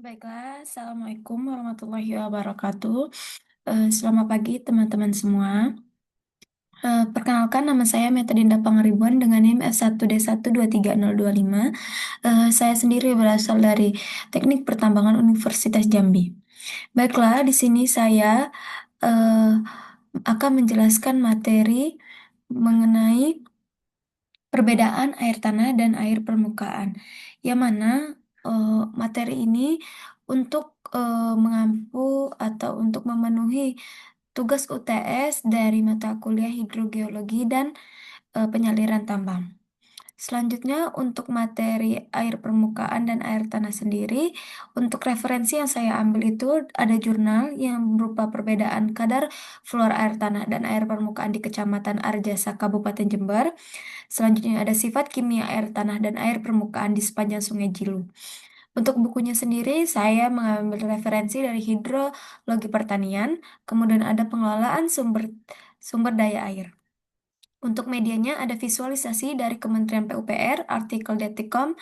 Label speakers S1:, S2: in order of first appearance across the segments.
S1: Baiklah, Assalamualaikum warahmatullahi wabarakatuh. Selamat pagi teman-teman semua. Perkenalkan nama saya Metadinda Pangaribuan dengan NIM F1D1230025. Saya sendiri berasal dari Teknik Pertambangan Universitas Jambi. Baiklah, di sini saya eh, akan menjelaskan materi mengenai perbedaan air tanah dan air permukaan, yang mana materi ini untuk mengampu atau untuk memenuhi tugas UTS dari mata kuliah hidrogeologi dan penyaliran tambang. Selanjutnya, untuk materi air permukaan dan air tanah sendiri, untuk referensi yang saya ambil itu ada jurnal yang berupa perbedaan kadar fluor air tanah dan air permukaan di Kecamatan Arjasa, Kabupaten Jember. Selanjutnya ada sifat kimia air tanah dan air permukaan di sepanjang Sungai Jilu. Untuk bukunya sendiri, saya mengambil referensi dari hidrologi pertanian, kemudian ada pengelolaan sumber sumber daya air. Untuk medianya ada visualisasi dari Kementerian PUPR, artikel Detikcom,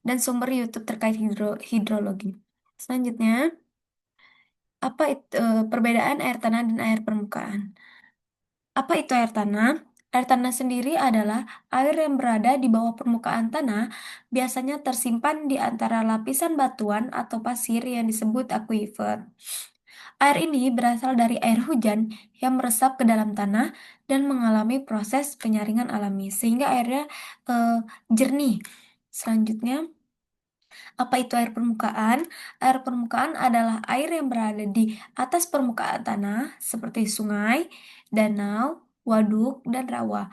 S1: dan sumber YouTube terkait hidrologi. Selanjutnya, apa itu perbedaan air tanah dan air permukaan? Apa itu air tanah? Air tanah sendiri adalah air yang berada di bawah permukaan tanah, biasanya tersimpan di antara lapisan batuan atau pasir yang disebut akuifer. Air ini berasal dari air hujan yang meresap ke dalam tanah dan mengalami proses penyaringan alami, sehingga airnya eh, jernih. Selanjutnya, apa itu air permukaan? Air permukaan adalah air yang berada di atas permukaan tanah, seperti sungai, danau, waduk, dan rawa.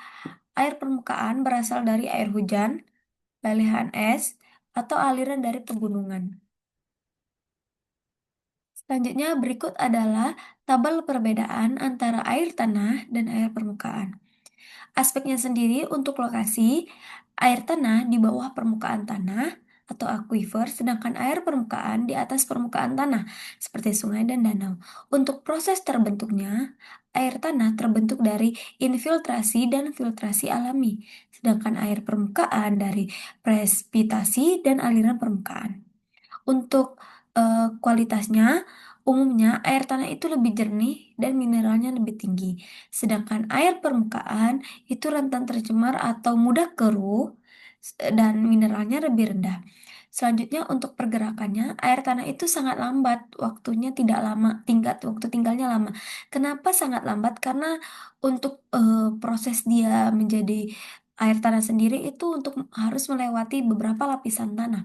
S1: Air permukaan berasal dari air hujan, lelehan es, atau aliran dari pegunungan. Selanjutnya, berikut adalah tabel perbedaan antara air tanah dan air permukaan. Aspeknya sendiri untuk lokasi, air tanah di bawah permukaan tanah atau aquifer, sedangkan air permukaan di atas permukaan tanah, seperti sungai dan danau. Untuk proses terbentuknya, air tanah terbentuk dari infiltrasi dan filtrasi alami, sedangkan air permukaan dari presipitasi dan aliran permukaan. Untuk kualitasnya, umumnya air tanah itu lebih jernih dan mineralnya lebih tinggi. Sedangkan air permukaan itu rentan tercemar atau mudah keruh dan mineralnya lebih rendah. Selanjutnya untuk pergerakannya, air tanah itu sangat lambat, waktunya tidak lama, waktu tinggalnya lama. Kenapa sangat lambat? Karena untuk proses dia menjadi air tanah sendiri itu untuk harus melewati beberapa lapisan tanah.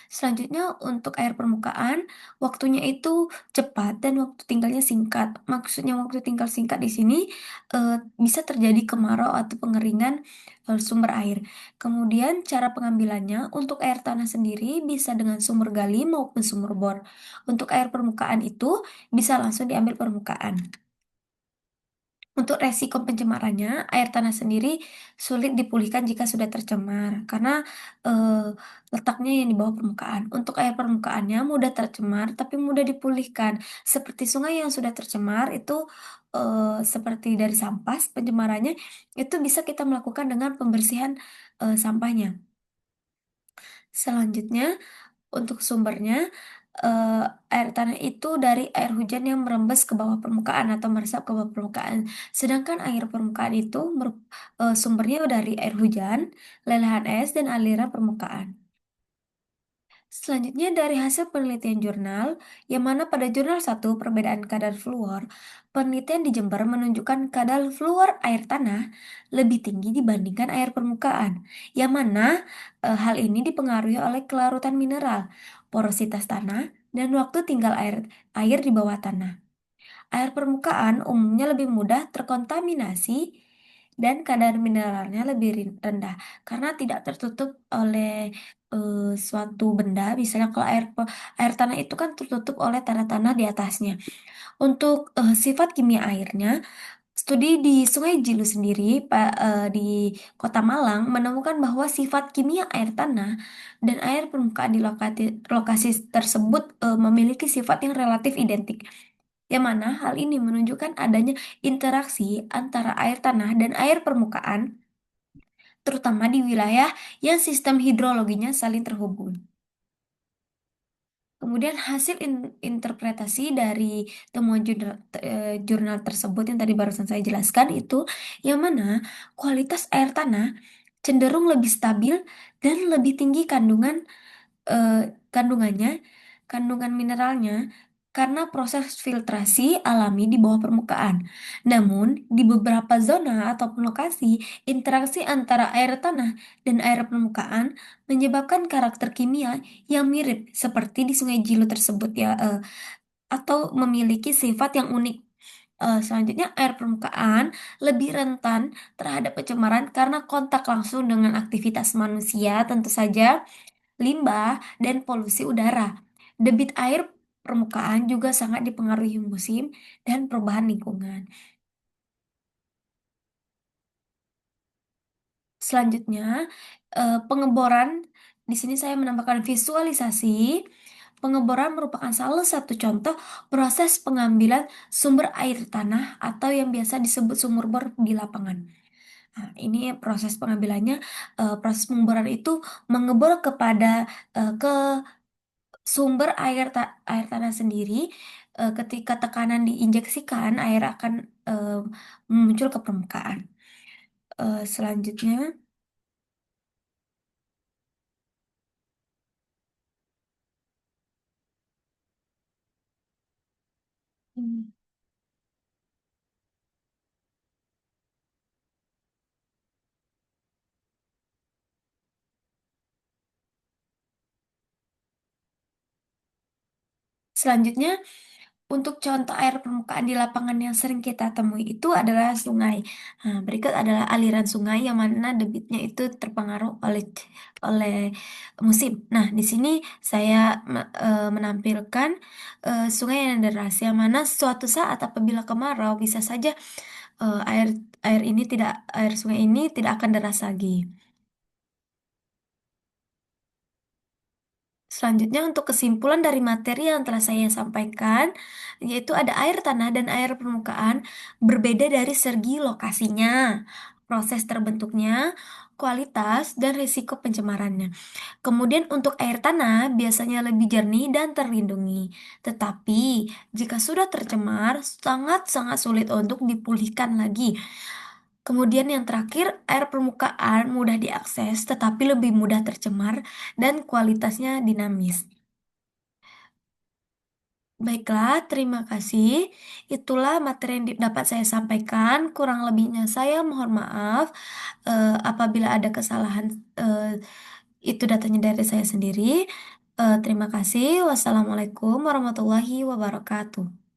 S1: Selanjutnya untuk air permukaan, waktunya itu cepat dan waktu tinggalnya singkat. Maksudnya waktu tinggal singkat di sini bisa terjadi kemarau atau pengeringan sumber air. Kemudian cara pengambilannya untuk air tanah sendiri bisa dengan sumber gali maupun sumber bor. Untuk air permukaan itu bisa langsung diambil permukaan. Untuk resiko pencemarannya, air tanah sendiri sulit dipulihkan jika sudah tercemar karena letaknya yang di bawah permukaan. Untuk air permukaannya mudah tercemar tapi mudah dipulihkan. Seperti sungai yang sudah tercemar itu seperti dari sampah, pencemarannya itu bisa kita melakukan dengan pembersihan sampahnya. Selanjutnya, untuk sumbernya, eh, air tanah itu dari air hujan yang merembes ke bawah permukaan atau meresap ke bawah permukaan. Sedangkan air permukaan itu sumbernya dari air hujan, lelehan es, dan aliran permukaan. Selanjutnya dari hasil penelitian jurnal, yang mana pada jurnal satu perbedaan kadar fluor, penelitian di Jember menunjukkan kadar fluor air tanah lebih tinggi dibandingkan air permukaan, yang mana hal ini dipengaruhi oleh kelarutan mineral, porositas tanah, dan waktu tinggal air di bawah tanah. Air permukaan umumnya lebih mudah terkontaminasi dan kadar mineralnya lebih rendah karena tidak tertutup oleh suatu benda. Misalnya kalau air tanah itu kan tertutup oleh tanah-tanah di atasnya. Untuk sifat kimia airnya, studi di Sungai Jilu sendiri di Kota Malang menemukan bahwa sifat kimia air tanah dan air permukaan di lokasi tersebut memiliki sifat yang relatif identik. Yang mana hal ini menunjukkan adanya interaksi antara air tanah dan air permukaan, terutama di wilayah yang sistem hidrologinya saling terhubung. Kemudian hasil interpretasi dari temuan jurnal tersebut yang tadi barusan saya jelaskan itu, yang mana kualitas air tanah cenderung lebih stabil dan lebih tinggi eh, kandungannya, kandungan mineralnya, karena proses filtrasi alami di bawah permukaan. Namun, di beberapa zona ataupun lokasi, interaksi antara air tanah dan air permukaan menyebabkan karakter kimia yang mirip seperti di Sungai Jilu tersebut ya, atau memiliki sifat yang unik. Selanjutnya, air permukaan lebih rentan terhadap pencemaran karena kontak langsung dengan aktivitas manusia, tentu saja limbah, dan polusi udara. Debit air permukaan juga sangat dipengaruhi musim dan perubahan lingkungan. Selanjutnya, pengeboran. Di sini saya menambahkan visualisasi. Pengeboran merupakan salah satu contoh proses pengambilan sumber air tanah atau yang biasa disebut sumur bor di lapangan. Nah, ini proses pengambilannya, proses pengeboran itu mengebor ke sumber air tanah sendiri. Ketika tekanan diinjeksikan, air akan eh, muncul ke permukaan. Selanjutnya, hmm, selanjutnya untuk contoh air permukaan di lapangan yang sering kita temui itu adalah sungai. Nah, berikut adalah aliran sungai yang mana debitnya itu terpengaruh oleh musim. Nah, di sini saya menampilkan sungai yang deras yang mana suatu saat apabila kemarau bisa saja eh, air air sungai ini tidak akan deras lagi. Selanjutnya untuk kesimpulan dari materi yang telah saya sampaikan, yaitu ada air tanah dan air permukaan berbeda dari segi lokasinya, proses terbentuknya, kualitas, dan risiko pencemarannya. Kemudian untuk air tanah biasanya lebih jernih dan terlindungi. Tetapi jika sudah tercemar, sangat-sangat sulit untuk dipulihkan lagi. Kemudian yang terakhir, air permukaan mudah diakses tetapi lebih mudah tercemar dan kualitasnya dinamis. Baiklah, terima kasih. Itulah materi yang dapat saya sampaikan. Kurang lebihnya saya mohon maaf apabila ada kesalahan, itu datanya dari saya sendiri. Terima kasih. Wassalamualaikum warahmatullahi wabarakatuh.